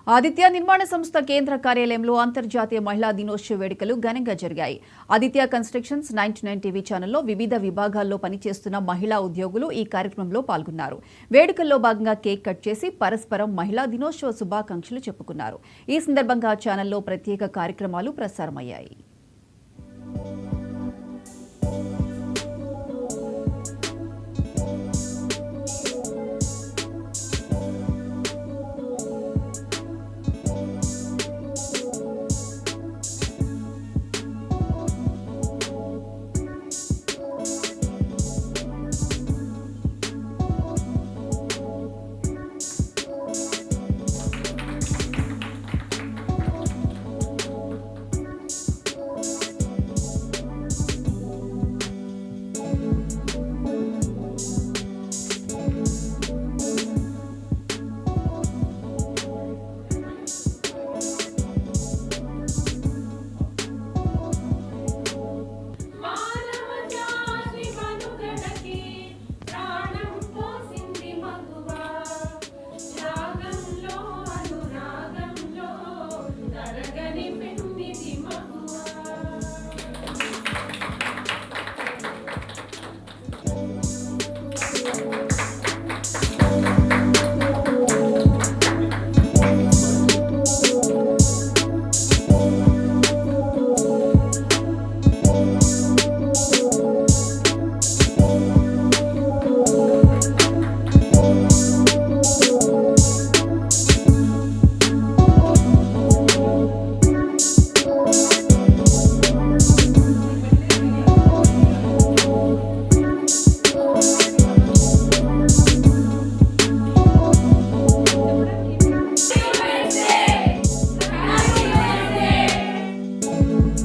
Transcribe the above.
ఆదిత్య నిర్మాణ సంస్థ కేంద్ర కార్యాలయంలో అంతర్జాతీయ మహిళా దినోత్సవ వేడుకలు ఘనంగా జరిగాయి. ఆదిత్య కన్స్ట్రక్షన్స్ 99 టీవీ ఛానల్లో వివిధ విభాగాల్లో పనిచేస్తున్న మహిళా ఉద్యోగులు ఈ కార్యక్రమంలో పాల్గొన్నారు. వేడుకల్లో భాగంగా కేక్ కట్ చేసి పరస్పరం మహిళా దినోత్సవ శుభాకాంక్షలు చెప్పుకున్నారు. ఈ సందర్భంగా ఛానల్లో ప్రత్యేక కార్యక్రమాలు ప్రసారమయ్యాయి.